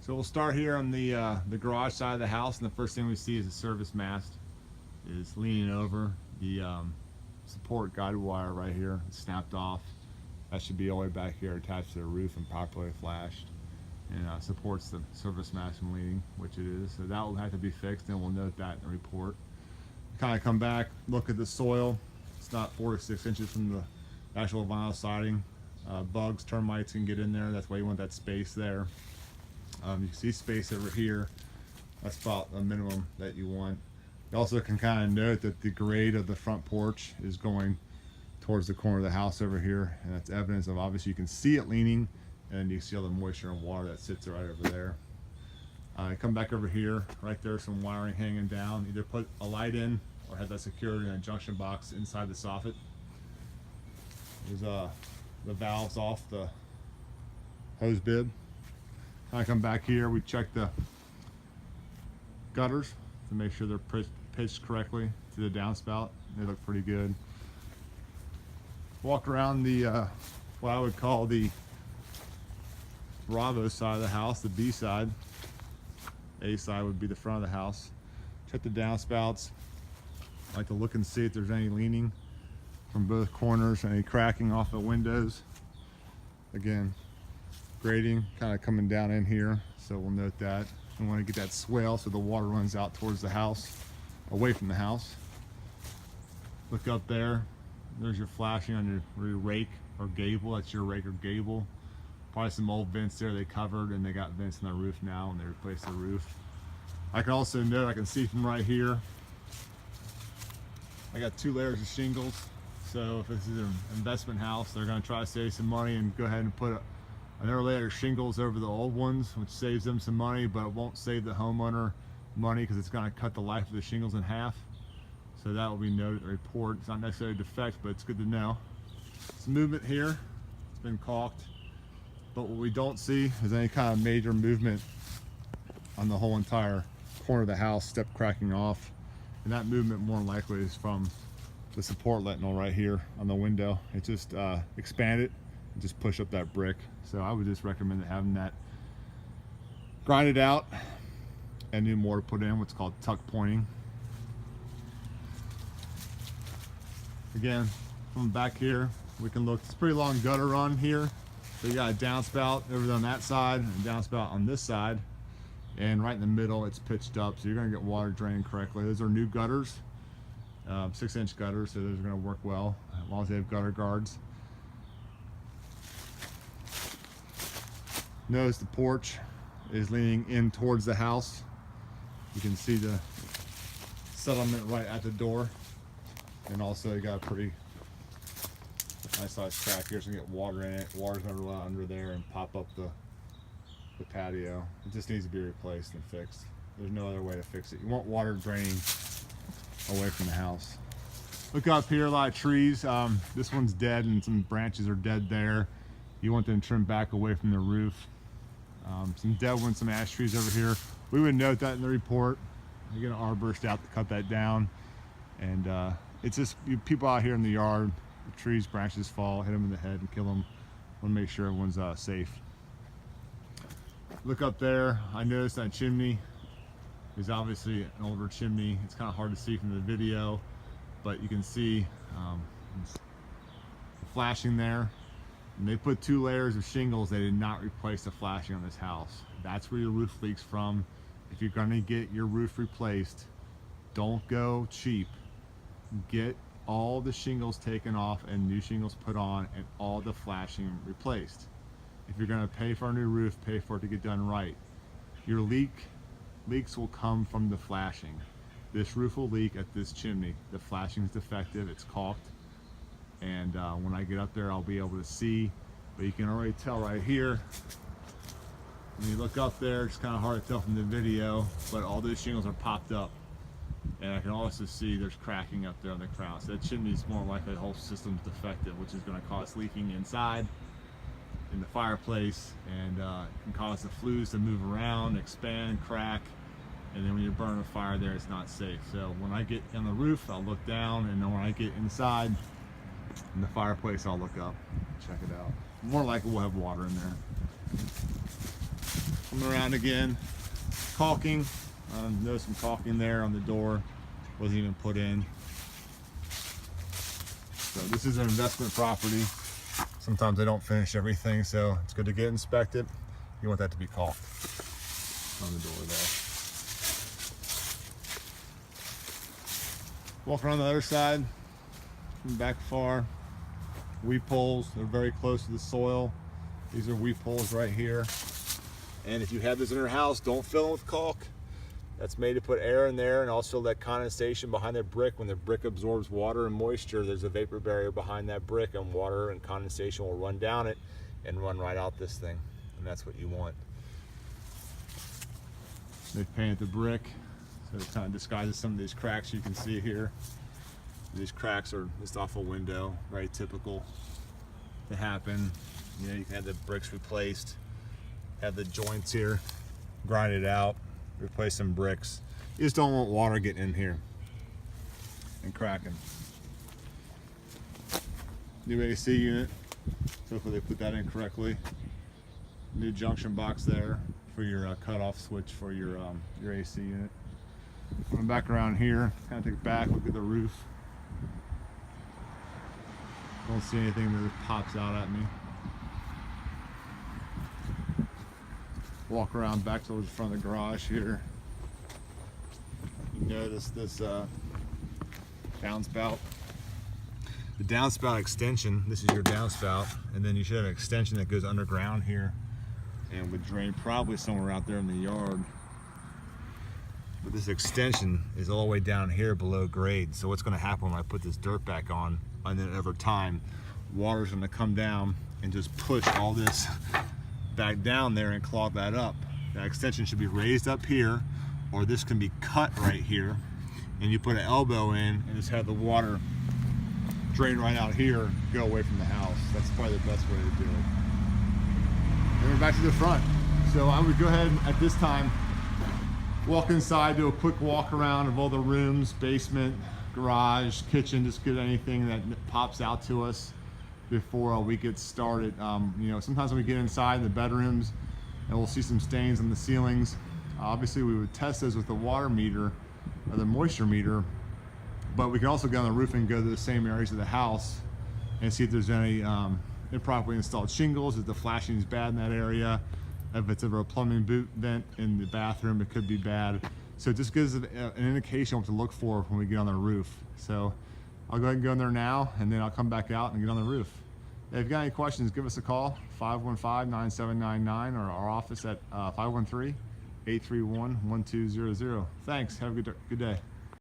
So we'll start here on the garage side of the house, and the first thing we see is a service mast is leaning over. The support guide wire right here is snapped off. That should be all the way back here attached to the roof and properly flashed, and supports the service mast from leaning, which it is. So that will have to be fixed, and we'll note that in the report. Kind of come back, look at the soil. It's not 4 to 6 inches from the actual vinyl siding. Bugs, termites can get in there. That's why you want that space there. You can see space over here. That's about the minimum that you want. You also can kind of note that the grade of the front porch is going towards the corner of the house over here, and that's evidence of, obviously you can see it leaning, and you can see all the moisture and water that sits right over there. Come back over here. Right there's some wiring hanging down. Either put a light in or have that secured in a junction box inside the soffit. There's the valves off the hose bib. I come back here, we check the gutters to make sure they're pitched correctly to the downspout. They look pretty good. Walk around the what I would call the Bravo side of the house, the B side. A side would be the front of the house. Check the downspouts. I like to look and see if there's any leaning from both corners, any cracking off the windows. Again, grading kind of coming down in here, so we'll note that. We want to get that swale so the water runs out towards the house, away from the house. Look up there. There's your flashing on your rake or gable. That's your rake or gable. Probably some old vents there they covered, and they got vents in the roof now, and they replaced the roof. I can also note, I can see from right here, I got 2 layers of shingles. So if this is an investment house, they're going to try to save some money and go ahead and put another layer of shingles over the old ones, which saves them some money, but it won't save the homeowner money because it's going to cut the life of the shingles in half. So that will be noted in the report. It's not necessarily a defect, but it's good to know. Some movement here. It's been caulked. But what we don't see is any kind of major movement on the whole entire corner of the house, step cracking off. And that movement more than likely is from the support lentinel right here on the window. It just expanded and just push up that brick. So I would just recommend having that grinded out and new mortar put in, what's called tuck pointing. Again, from back here, we can look, it's a pretty long gutter run here. So you got a downspout over on that side and a downspout on this side. And right in the middle, it's pitched up, so you're gonna get water draining correctly. Those are new gutters, 6-inch gutters, so those are gonna work well, as long as they have gutter guards. Notice the porch is leaning in towards the house. You can see the settlement right at the door. And also you got a pretty nice sized crack here, so you can get water in it. Water's gonna run under there and pop up the patio. It just needs to be replaced and fixed. There's no other way to fix it. You want water draining away from the house. Look up here, a lot of trees. This one's dead and some branches are dead there. You want them trimmed back away from the roof. Some dead ones, some ash trees over here. We would note that in the report. You get an arborist out to cut that down. And it's just people out here in the yard, the trees, branches fall, hit them in the head and kill them. Want to make sure everyone's safe. Look up there. I noticed that chimney is obviously an older chimney. It's kind of hard to see from the video, but you can see the flashing there. And they put 2 layers of shingles. They did not replace the flashing on this house. That's where your roof leaks from. If you're going to get your roof replaced, don't go cheap. Get all the shingles taken off and new shingles put on and all the flashing replaced. If you're going to pay for a new roof, pay for it to get done right. Your leaks will come from the flashing. This roof will leak at this chimney. The flashing is defective, it's caulked. And when I get up there, I'll be able to see, but you can already tell right here. When you look up there, it's kind of hard to tell from the video, but all those shingles are popped up. And I can also see there's cracking up there on the crown. So that chimney is more likely the whole system's defective, which is going to cause leaking inside in the fireplace, and can cause the flues to move around, expand, crack, and then when you burn a fire there, it's not safe. So when I get on the roof, I'll look down, and then when I get inside in the fireplace, I'll look up, check it out. More likely we'll have water in there. Coming around again, caulking. Notice some caulking there on the door, wasn't even put in. So this is an investment property. Sometimes they don't finish everything, so it's good to get inspected. You want that to be caulked on the door there. Walk around the other side, from back far. Weep holes, they're very close to the soil. These are weep holes right here. And if you have this in your house, don't fill them with caulk. That's made to put air in there and also that condensation behind the brick. When the brick absorbs water and moisture, there's a vapor barrier behind that brick, and water and condensation will run down it and run right out this thing. And that's what you want. They've painted the brick, so it kind of disguises some of these cracks you can see here. These cracks are just off a window, very typical to happen. You know, you can have the bricks replaced, have the joints here grinded out, replace some bricks. You just don't want water getting in here and cracking. New AC unit, so hopefully they put that in correctly. New junction box there for your cutoff switch for your AC unit. Coming back around here, kind of take it back, look at the roof. Don't see anything that pops out at me. Walk around back towards the front of the garage here. You notice this downspout. The downspout extension, this is your downspout, and then you should have an extension that goes underground here and would drain probably somewhere out there in the yard. But this extension is all the way down here below grade. So what's gonna happen when I put this dirt back on, and then over time, water's gonna come down and just push all this back down there and clog that up. That extension should be raised up here, or this can be cut right here, and you put an elbow in and just have the water drain right out here and go away from the house. That's probably the best way to do it. Then we're back to the front. So I would go ahead at this time, walk inside, do a quick walk around of all the rooms, basement, garage, kitchen, just get anything that pops out to us before we get started. You know, sometimes when we get inside in the bedrooms and we'll see some stains on the ceilings, obviously we would test those with the water meter or the moisture meter, but we can also go on the roof and go to the same areas of the house and see if there's any improperly installed shingles, if the flashing is bad in that area, if it's ever a plumbing boot vent in the bathroom, it could be bad. So it just gives an indication of what to look for when we get on the roof. So I'll go ahead and go in there now, and then I'll come back out and get on the roof. If you've got any questions, give us a call, 515-9799, or our office at 513-831-1200. Thanks, have a good day.